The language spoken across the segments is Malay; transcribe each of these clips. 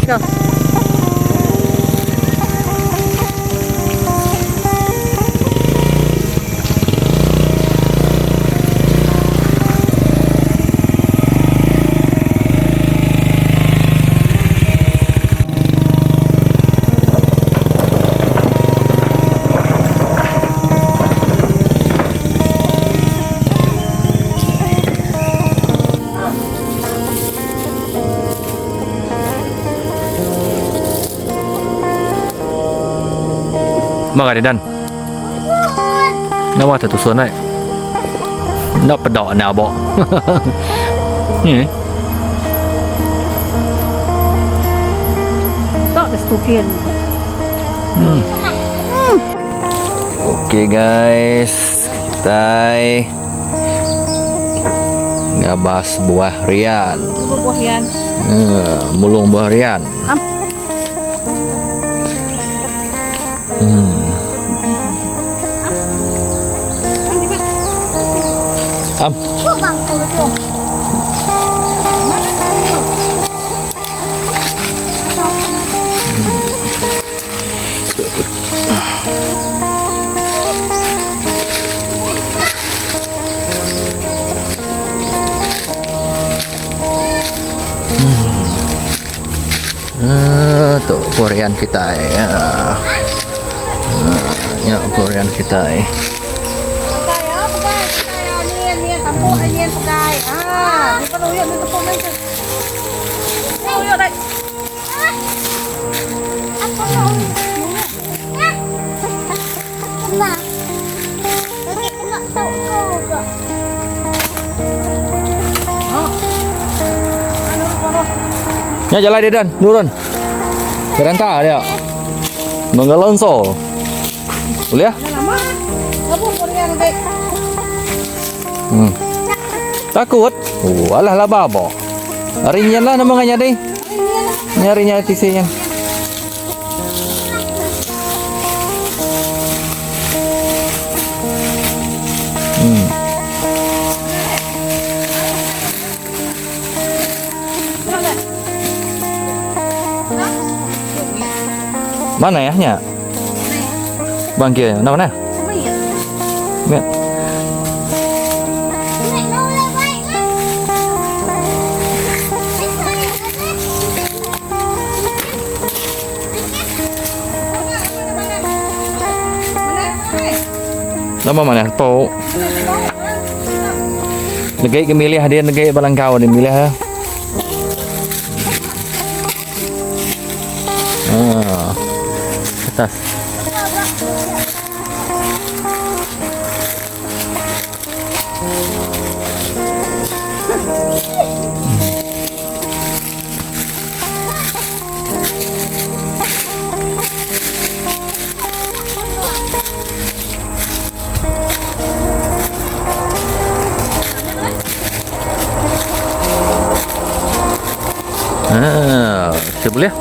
kau. Maka Dan Nawa tu suan ai Nak pedok nak bok Ni Tak kestukian. Okey guys, kita ngabas buah rian. Buah yan. Mulung buah rian. Am. Am. Tu Korean kita ya Korean kita Pakai ya, pakai. Ni tepuk ni pakai. Ni kalau ni tepuk ni. Oh, ya dah. Apa mau? Kena. Okey, kena tahu kau ke? Ya jalan dia Dan, turun. Berantah dia. Mengelonso. Boleh ya? Lama. Apa Korean dek? Takut. Oh, alah lah babo. Harinya lah namanya deh. Nyarinya tisinya. Mana ya nya? Bangkir. Mana? Ya. Nama mana? Pau. Negeri ke milih dia negeri balangkau dia milih ha. Atas. Kita boleh?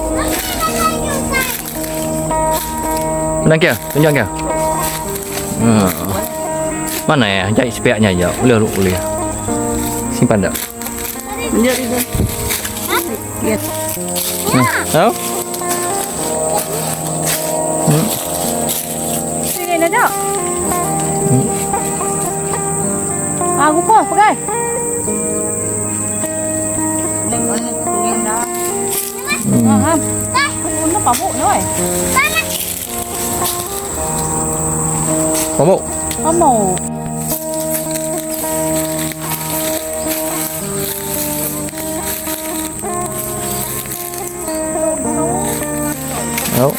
Menang ke? Tunjuk ke? Mana ya? Jahit sepiaknya je. Boleh. Simpan tak? Menjadi tu. Ya. Tahu? Sini dah tak? Aku kau pakai. Tengok dah. Nó bảo bộ nữa. Có bộ. Có màu. Đâu.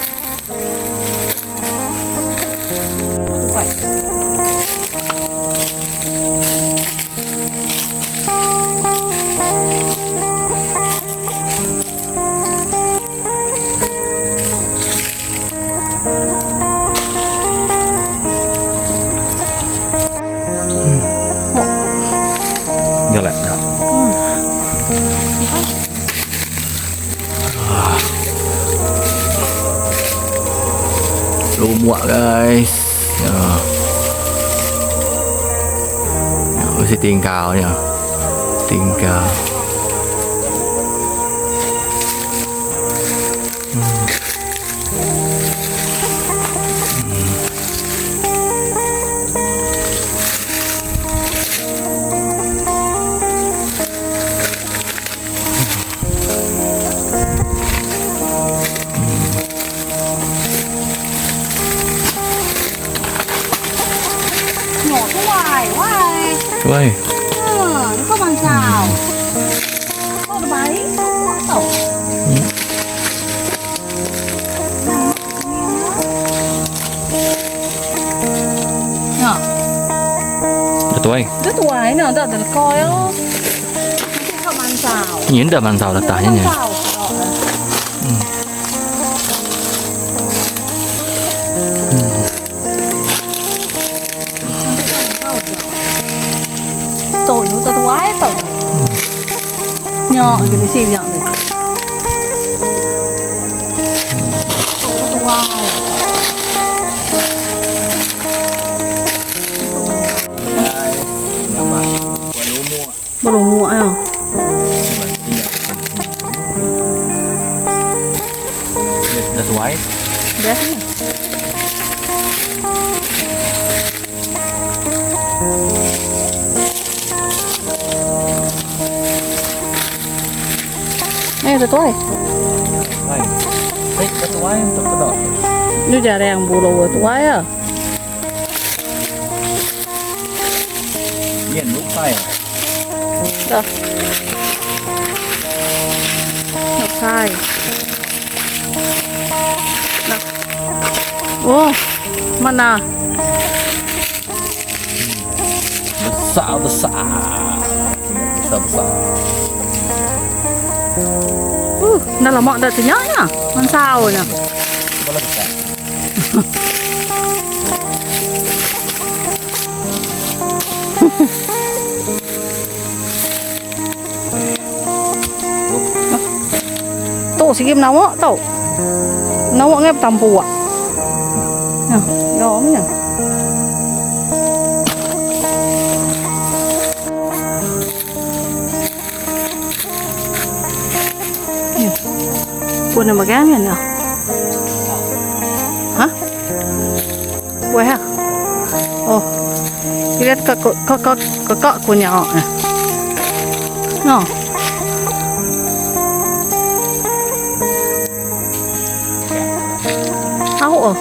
Jalan. Lumuk guys. Mesti tinggalnya. Tinggal. Nhỏ cái hoài quá này. เว้ย Nó có bằng xào. Có cái bấy. Tẩu. Nhỏ. เดี๋ยวตัวไอ้ Cái tuổi nào đợt đợt coi á. Có bằng xào. ยินเดี๋ยวมันเต่าตาเนี่ย Bằng xào. Tội nó tao quá tội. Nhỏ cái gì nhỏ này. Tội quá. Bao đồ mua à?เดี๋ยวตัวไอ้ Đấy. Đây là tôi. เฮ้ยเฮ้ยตัวไอ้ตัวกระโดด Như chả đèn bù đồ của tôi à. เยี่ยนลูกไส้ Đâu. Ngọc sai. Đâu. Ô, mana? ภาษา Nó là mọn đợt thì nhớ nhá. Con sao rồi nhỉ? ก็แล้วแต่ Tổ sĩ kim nấu á, tổ. Nấu á nghe tầm bù ạ. Nhờ, đó mới nhỉ. Buồn này mà ghé miền nhỉ? Hả? Quay hả? Ồ. Cái đất có của nhà họ này. Nó. Áo ở.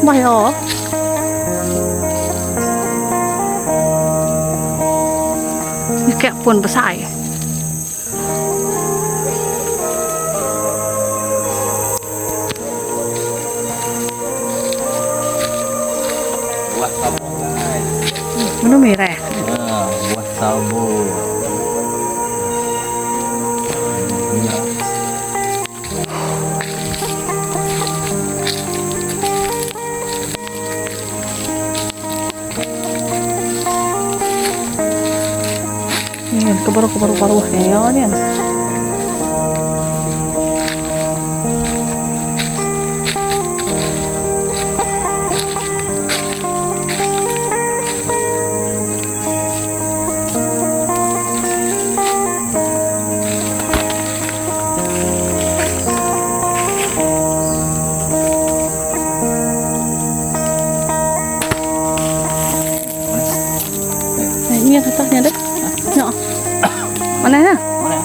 Mày ở. Như kẹo buồn bà xài. buat sabu guys. Nó merah. Buat sabu. Ya. Ini kebaru ya nih. Ini atasnya deh. Nhỏ. Mana ya? Mana?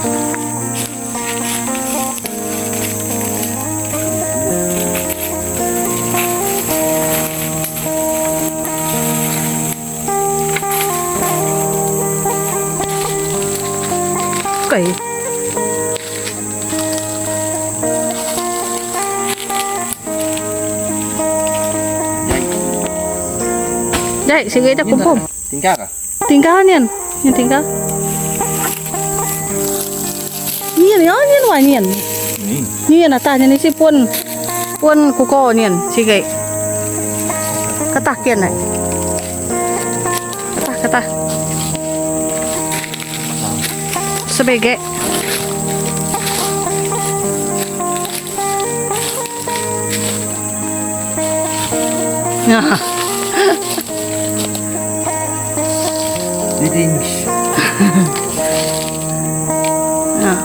Cẩy. Dậy, sige dah kumpul. Tinggal kah? Tinggal nian, nian tinggal. Nian ya, nian wah nian. Ini. Nian atasnya ni si pun kuko nian, sige. Katah kian nai. Katah. Sebagai. Nah. Diding. Nah.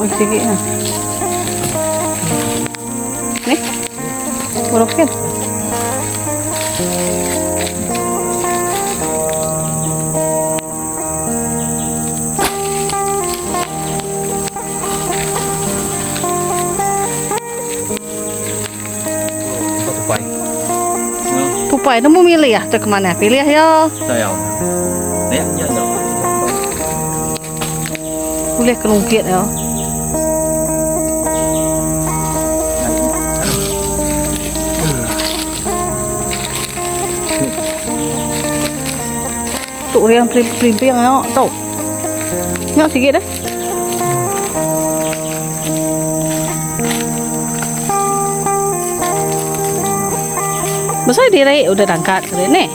Oi, sige na. Nih. Borokin. Tupai. Tupai nó mau milih ya? Cek kemana? Pilih ya. Sayang. Ya, ya, ya. Pilih kelungkit ya. Tụ riêng plim nó tụ. Nhọ sikit deh. Besar diri udah angkat kali nih.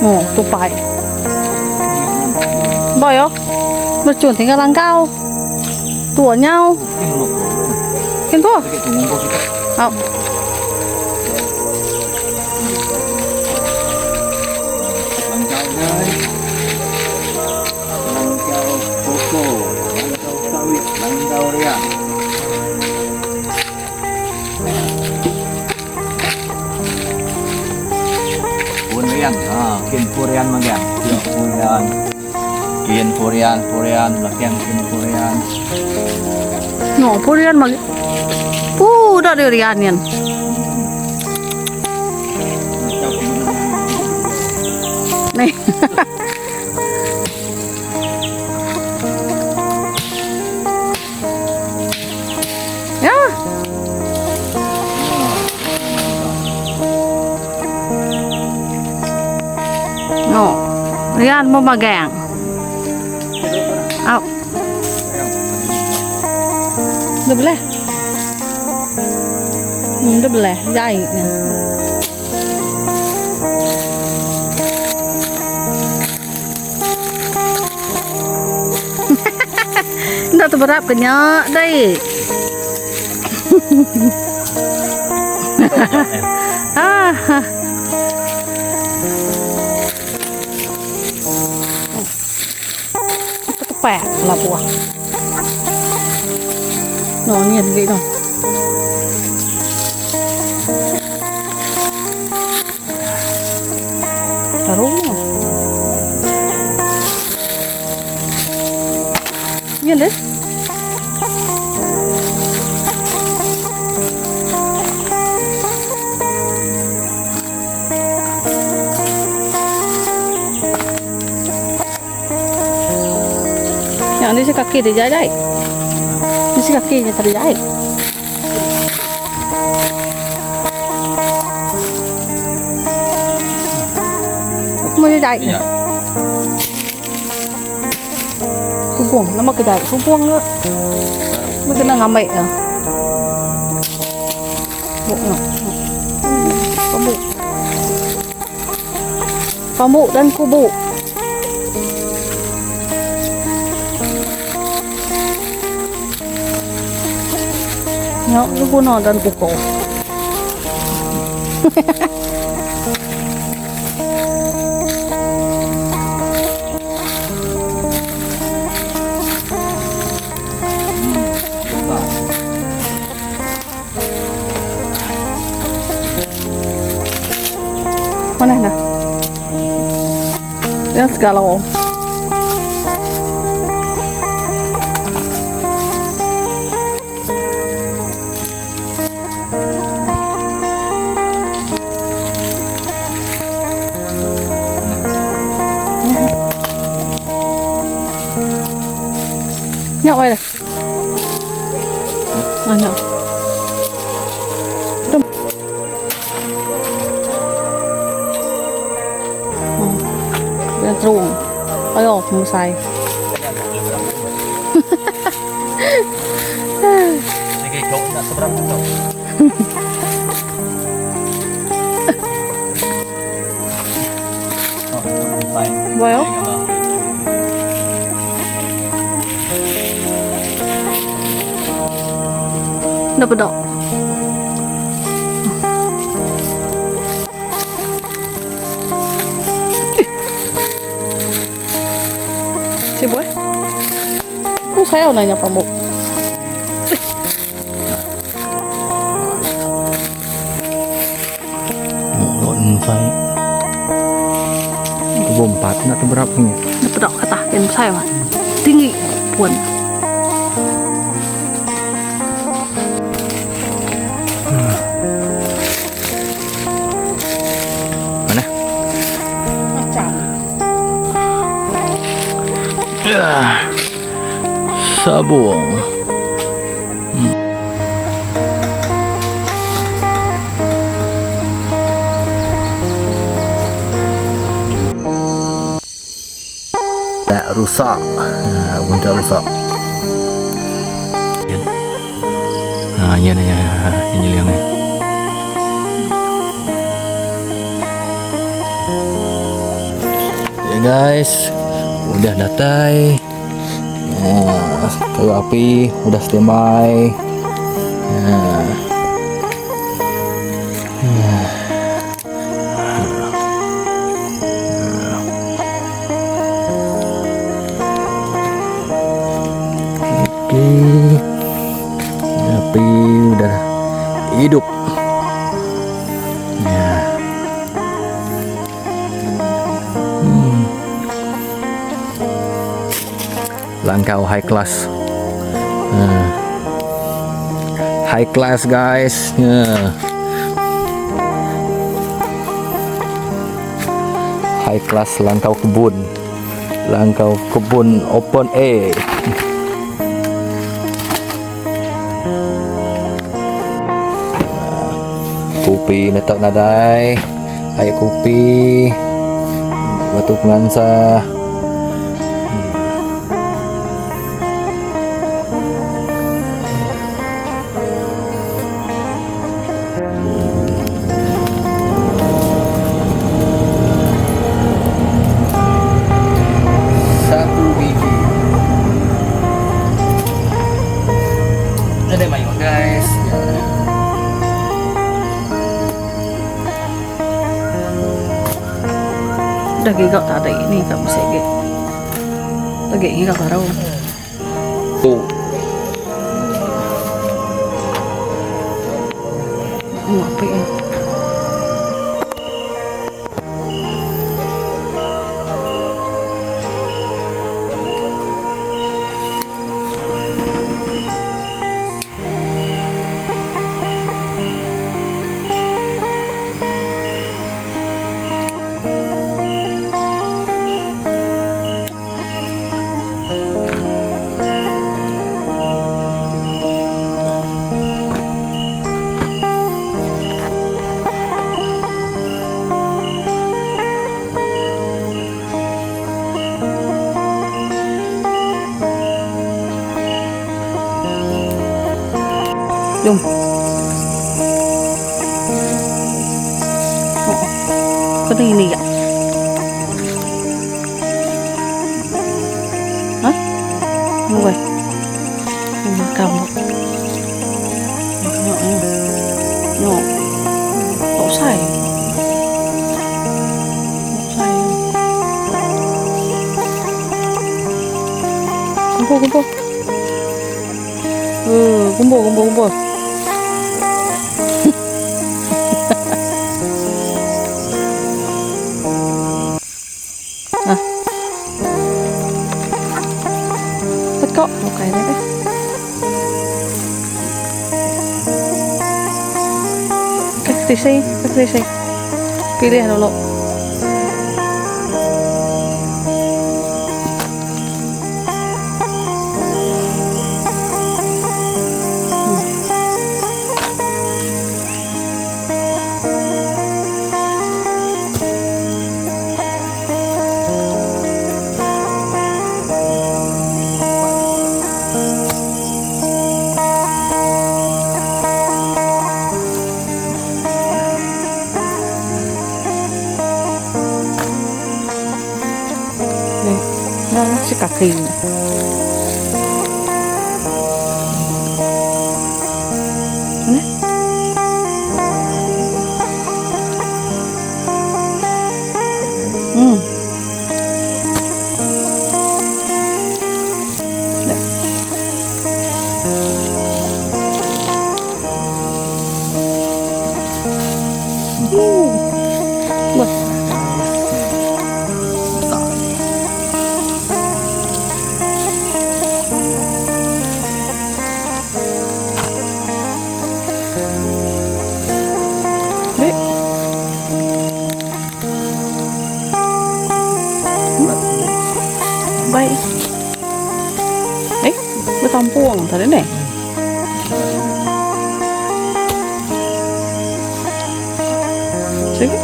Oh, tupai. Boy oh. Bercun tinggal langkau. Tua nhau. Kan tuh. Oh. Kian purian magian, kian purian, lakian kian purian. No, purian mag. Udah durian yan. Nih. Ya. No, Rian mau magang. Au. Udah boleh. Udah boleh, jahit nè. Udah terberap kenyak deh. Ah. Kepek lah buah. Nó nhìn vậy đâu. Taruh. Nhìn đấy. Yang ini kaki dia jahit. Ini kakinya terjahit. Mau dijahit. Iya. Kubuang, nama kita kubuang nữa. Mới kena ngambil ya. Buk. Pamuk. Pamuk dan kubu. Nhóc cái con nó đang cục cổ. Con này nè. Rất segala. Nhậu ơi này. Nhậu. Đâm. Dia terung. Ayo, musai. Sige, kau nak seberapa kau? Oh, baik. Well. Dapat dok. sayaw na niya pa mo. Noon pa. Bompat na to berapa niya? Napadok kata yan sayaw. Tinggi puan. Mana? Macam. Sabong. Tak rusak. Bunda rusak. Yan. Ini liang ni. Ya guys, udah datai. Kayu api udah standby. Oke, api udah hidup. Langkau high class. High class guys. High class langkau kebun. Langkau kebun open air. Kopi letak nadai. Air kopi. Batu pengansa. Satu biji. Ada banyak guys. Dah gigak tak ada ini kamu sege. Lagi gigak baru. Tuh. Apa ya? Jom. Oh, kena ini ya? Hah? Mau kamu? No. Tak usah. Kumpul. Kumpul. Nah. Tekok mukanya deh. Kasih. Pilih dulu. Nó sẽ cà kỳ này. Nè. Đây. tadi nih. Sige.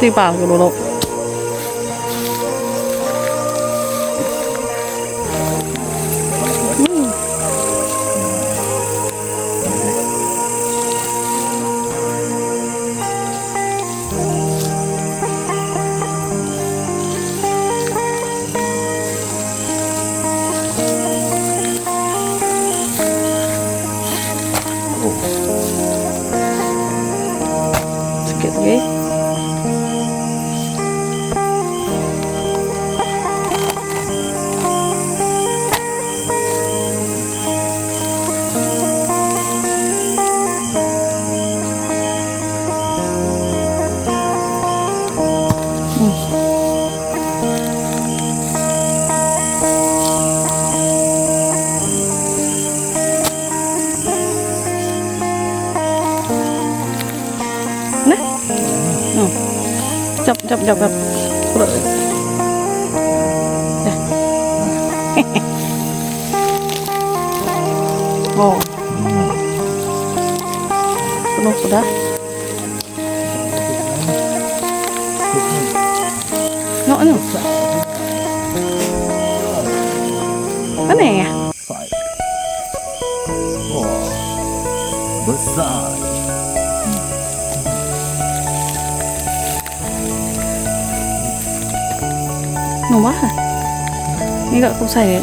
Tipa ko dulu. Sikit lagi. Chập chập. Oh. Penuh sudah. No. Mana ya? Oh, besar. Nomor lah. Ini gak aku saya.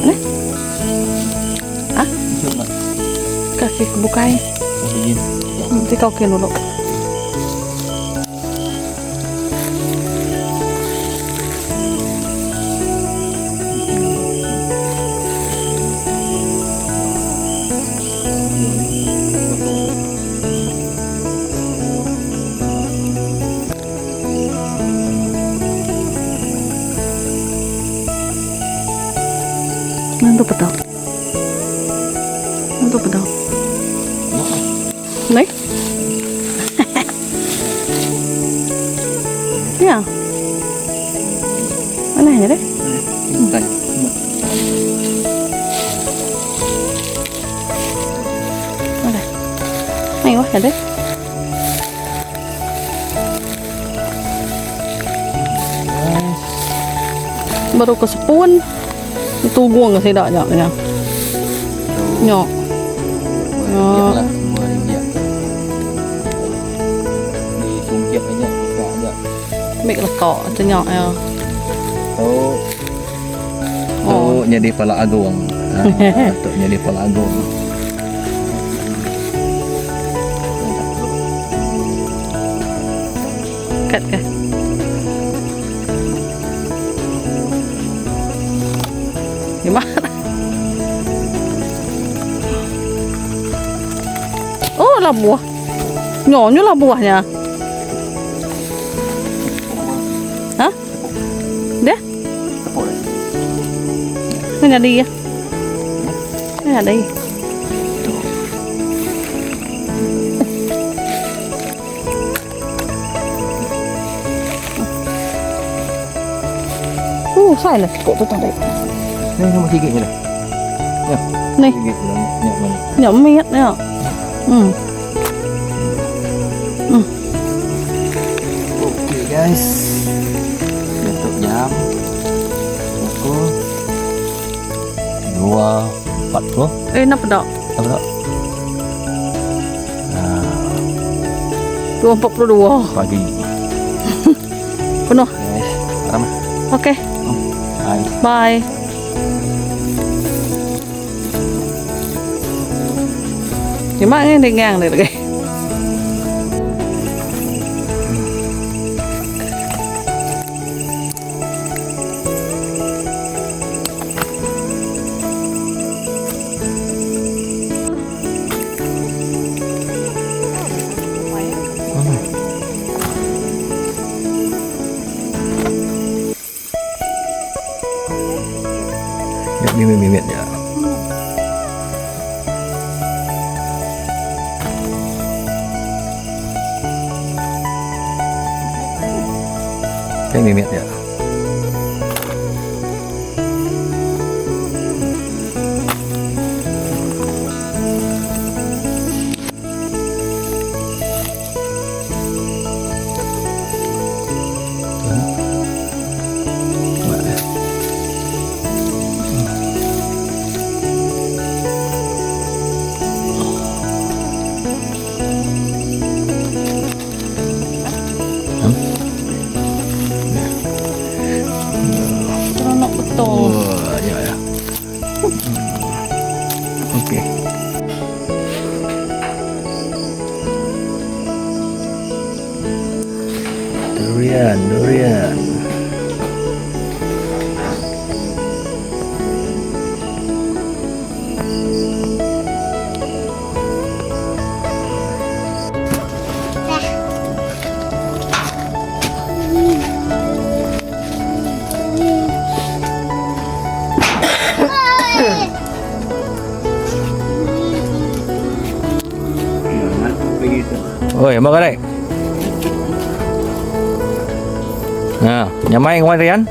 Nih? Hah? Kaki kebukai. Nanti kau kira dulu. Nanti betul. Nih? Ya. Mana ya deh? Bentar. Mana? Ayo ya deh. Baru ke 10. Itu gua nggak sih dak nyok. Nyok. Lah, semua dia. Di sungkit aja, buka aja. Mik lekok itu nyok ya. Oh, jadi pala agung. Untuk jadi pala agung. Kat ke. Gimana? Oh, lah buah. Nyonya lah buahnya. Hah? Deh? Ini ada ya? Ini ada ya? Sai lah kok tuh tadi. Ini sama gigitnya dah. Ya. Nih. Gigit bilang nyak mana. Nhậm miết nè. Oke guys. Untuk jam 2.40. Enak dah. Apa tak? Nah, 2.42 pagi. penuh. Guys, ramah. Oke. Hai. Bye. Gimana ini ngang deh lagi. Bimit ya. Saya ini lihat ya. Seronok betul. Wah, ya ya. Oke. Durian, durian. Oi, apa kau Nah, nyamai kemarin.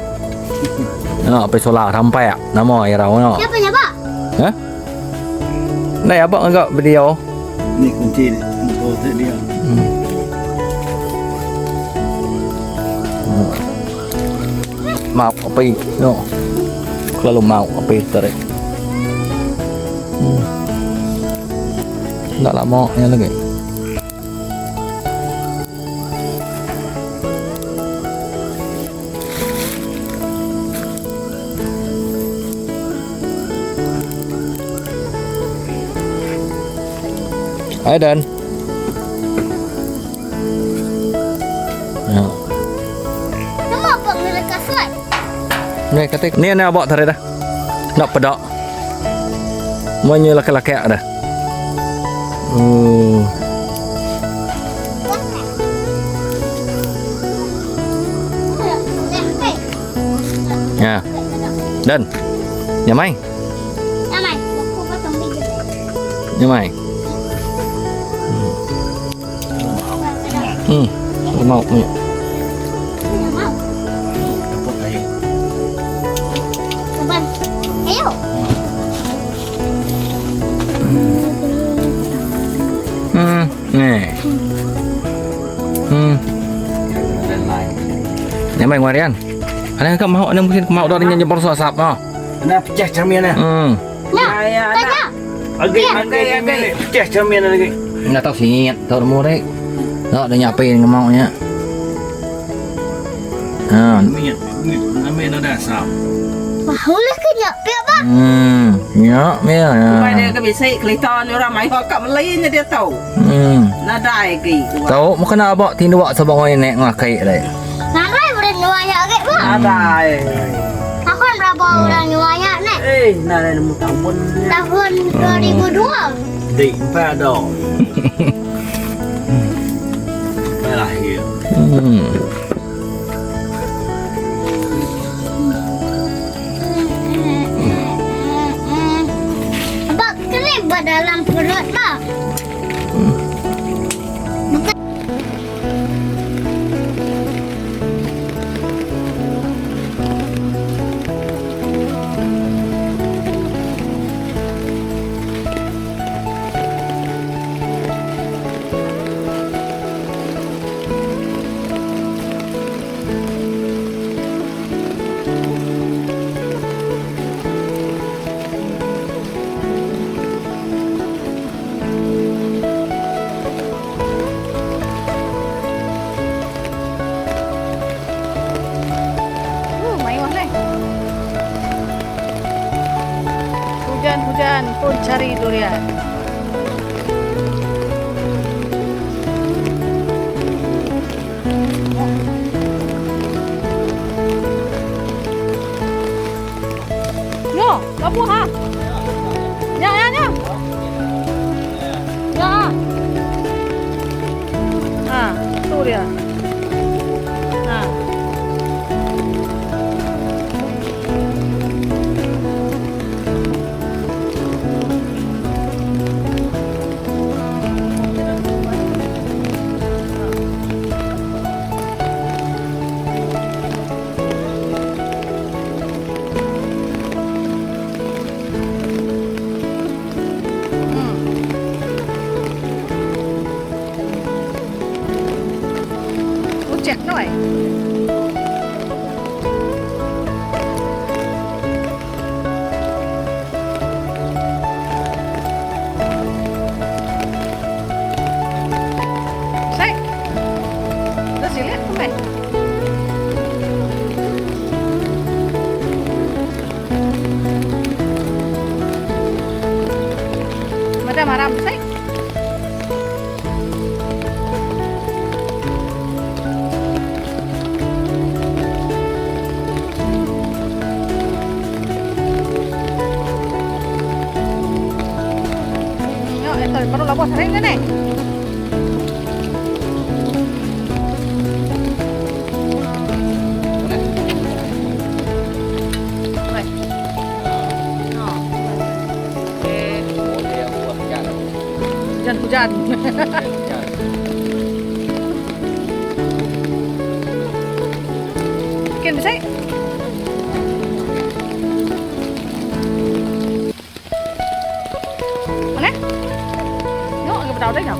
Nah, apa solar sampai ya? Nama air rawa no. Siapa ya, Pak? Hah? Này apa enggak video? Ini kunci ni. Oh, dia. Mau apa no? Kalau mau apa tarik. Enggak lama ya lagi. Hai Dan. Ya. Nama apa mereka suai? Ni kata ni nak bawa tarik dah. Nak pedak. Monya laki-laki dah. Ya. Dan. Nyamai. Namai, aku potong biji. Nyamai. Mau ni. Tidak mau. Dapat air. Sabar. Ayo. Ni. Nyamai ngarian. Ada kau mau ada mungkin mau dah nyanyi bersua sap no. Nak pecah cermin ni. Nah, tanya. Agak pecah cermin lagi. Nggak tahu sih, tahu mu deh. Tak ada nyapain maunya. Amin dah sap. Bahulah kejap, ya, Pak. Ya, ya. Mai dia ke bisik kelihatan orang mai kau kat Melayu dia tahu. Nadai ke. Tahu mau kena abak tindu wak sabang oi nek ngakai deh. Nangai boleh nuaya ke, Pak? Nadai. Aku kan berapa orang nuaya, Nek? Nadai nemu tahun. Tahun 2002. Di empat dah. Lahir. Abang kelibat dalam perut, Mak. Hujan-hujan pun cari durian. Yo, kamu ha? Ya, ya, ya. Ya. Ah, tu dia. Ah. cek noi. Sai. Dah silat tu mai. Madam haram sai. Baru labas hari ni nih. Hujan-hujan. Bikin bisa? Mana? Đâu đấy nào.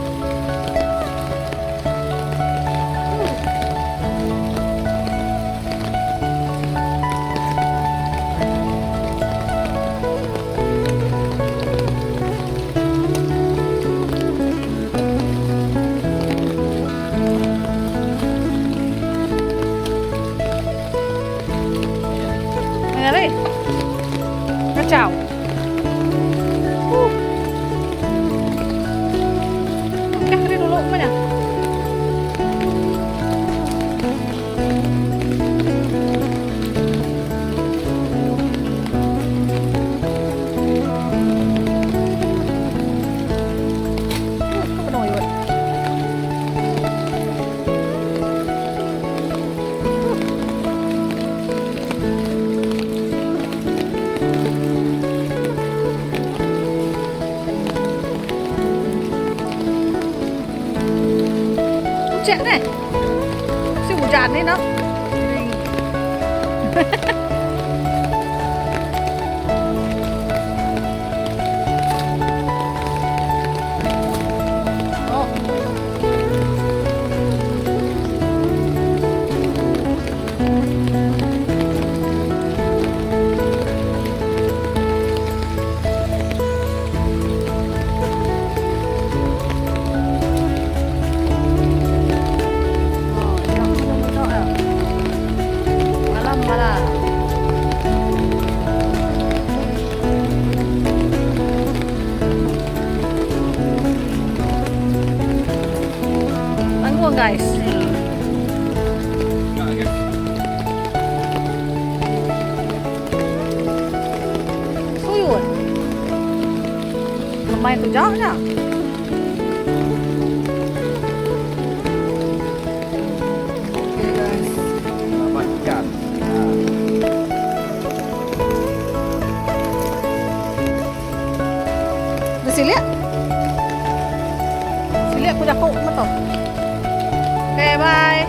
Nghe đây. Nó chào. Dulu mana? Cek nih. Si hujan nih, no. Guys, suyun, lumayan tuh jauhnya. Oke guys, Makan. Bersilia, silia aku dah kau matau. Oke, bye.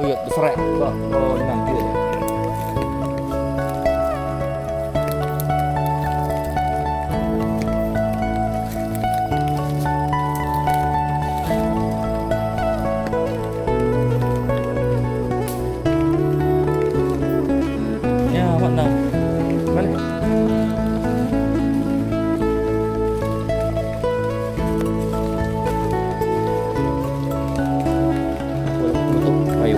Uyut besrek. Oh, nanti aja. Ya, mana? Balik. Tutup kayu.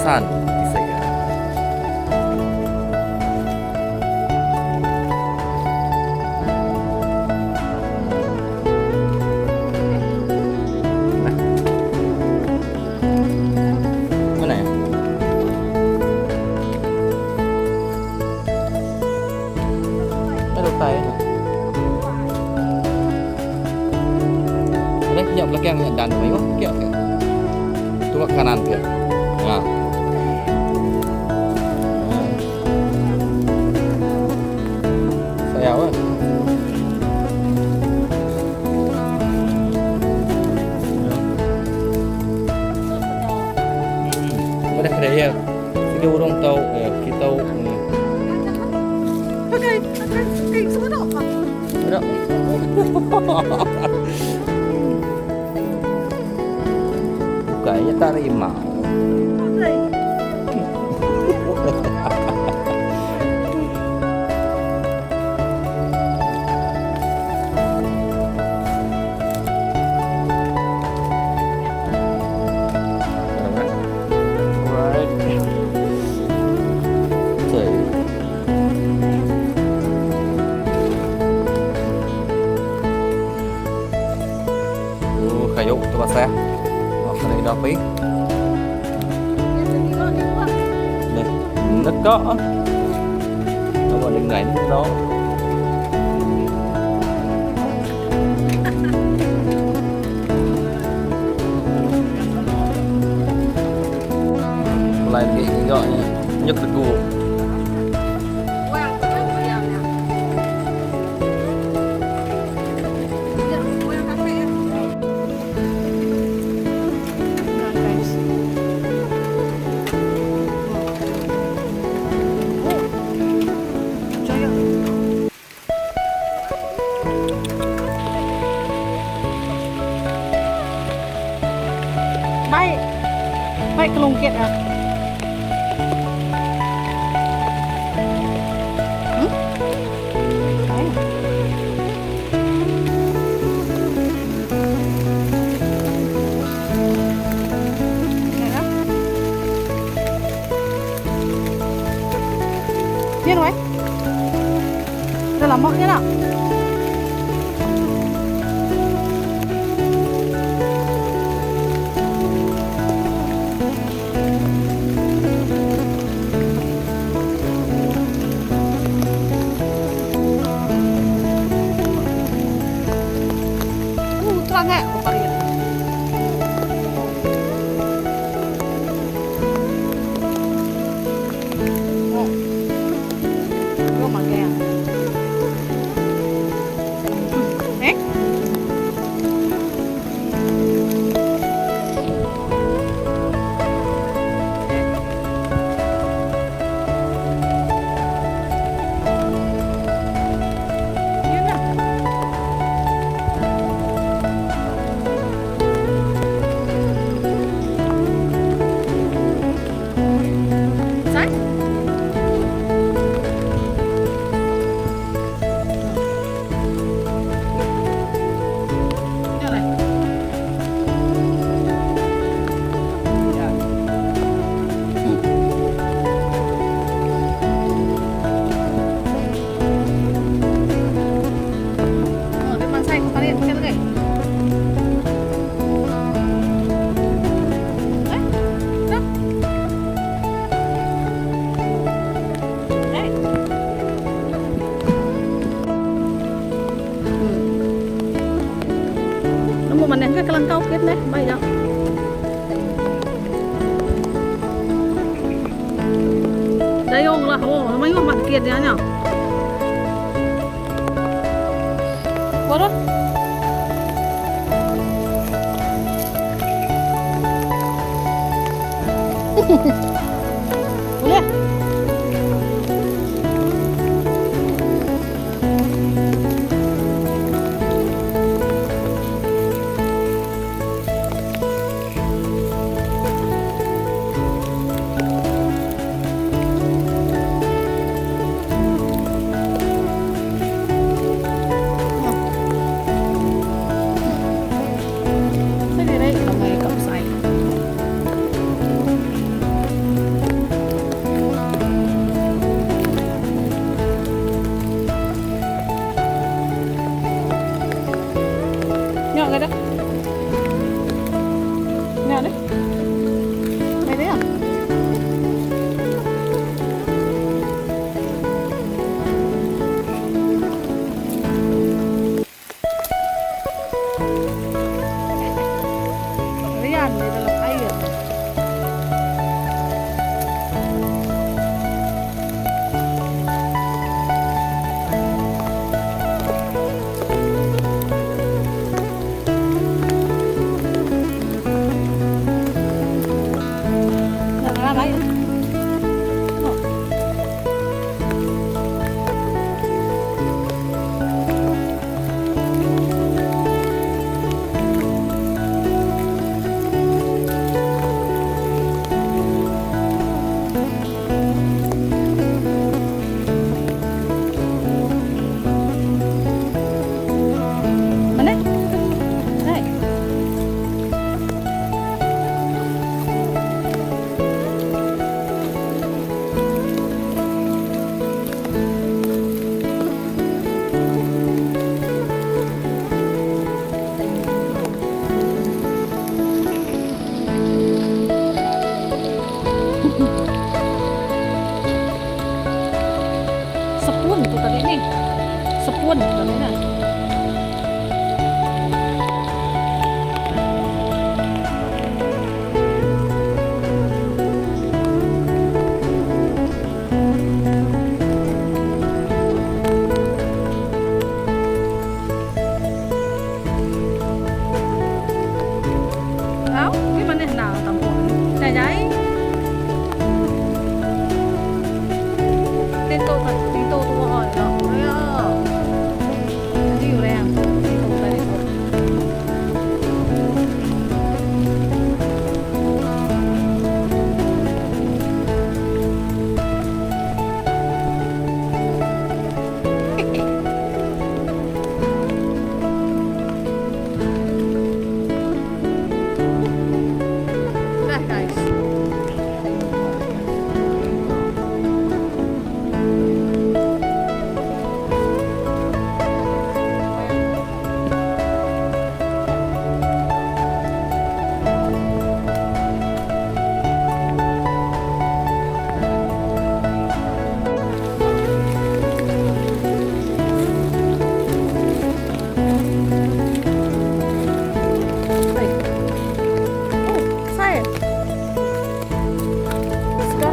pesan di saya. Mana ya? Ada tai. Boleh pinjam belakang dan mai wah, kek. Tu kat kanan ke. Ha. Saya awak. Pada kedai kita orang tahu kita tahu Pakai semua dok. ada kayaknya tarima. Kayu tu pasal. Nak kena dah apa? Nih, nak kok. Apa dengan nó. Lại bị gọi nhức được cua. Baik. Baik kelungkit ah. Baik. Ya. Biết rồi. Đây là mỡ thế nào? Terang nggak? Gue pakai yang. Mình đang cái lăng câu kết đấy, bay đâu. Đây ông là mấy ông mặt kiệt nhá nhở. Có đó. Boleh. Sepun tuh tadi nih. Sepun tadi nih. Áo, cái vấn đề nào tầm bộ này đấy. Tên tô thật, tính tô tôi hỏi đó. Đấy à. Cái gì ở đây à? Tính tô đây. Udah guys. Baik. Oh, saya. Let's go.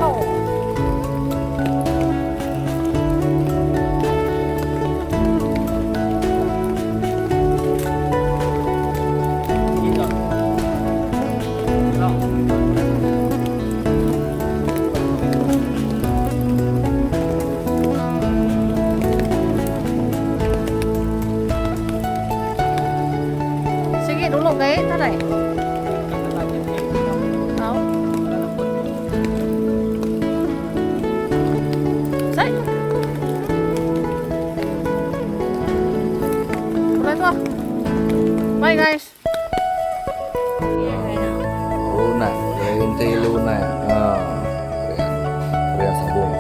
Sige dulu guys, taday. Tahu? Say. Udah tuh. Bye guys. Luna, green tea Luna. Korean sabong.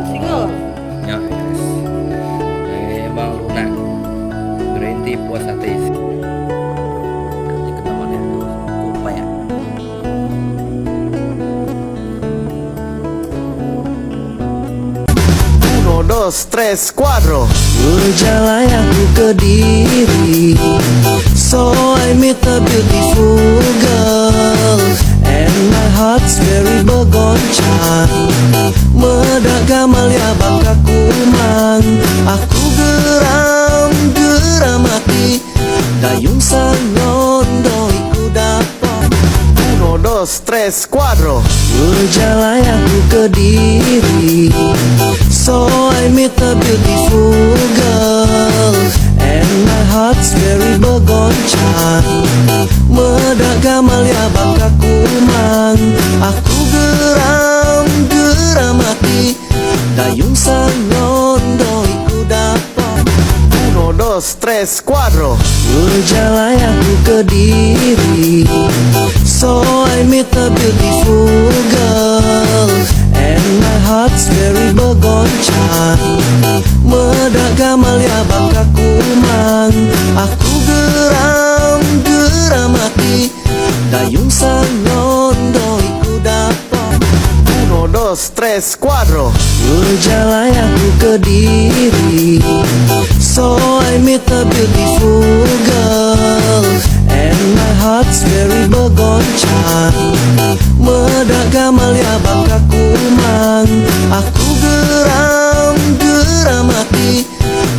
Single. Ya, guys. Ini Bang Luna. Green tea puas hati. Nanti ketahuan ya, lupa ya. Uno, dos, tres, cuatro. Berjalan aku ke diri, so I meet a beautiful girl, and my heart's very bergoncang. Medak gamal ya bakaku mang, aku geram hati, dayung sangon doi ku dapat. Uno, dos, tres, cuatro. Berjalan aku ke diri, so I meet a beautiful girl, and my heart's very bergoncang. Medak gamal ya bakaku mang, aku geram hati, dayung sangon doi ku dapat. Uno, dos, tres, cuatro. Berjalan aku ke diri, so I meet a beautiful girl, and my heart's very bergoncang. Medak gamal ya bakaku mang, aku geram hati, dayung sangon doi ku dapat. Uno, dos, tres, cuatro. Berjalan aku ke diri, so I meet a beautiful girl, and my heart's very bergoncang. Medak gamal ya bakaku mang, aku geram hati,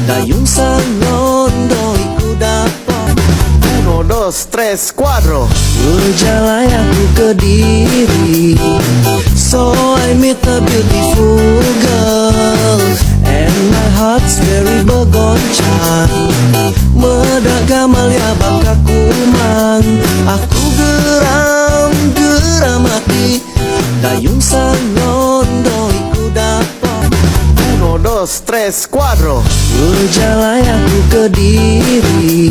dayung sangon doi ku dapat. Uno, dos, tres, cuatro. Berjalan aku ke diri, so I meet a beautiful girl, and my heart's very bergoncang. Medak gamal ya bakaku mang, aku geram hati, dayung sangon doi ku dapat. Uno, dos, tres, cuatro. Berjalan aku ke diri,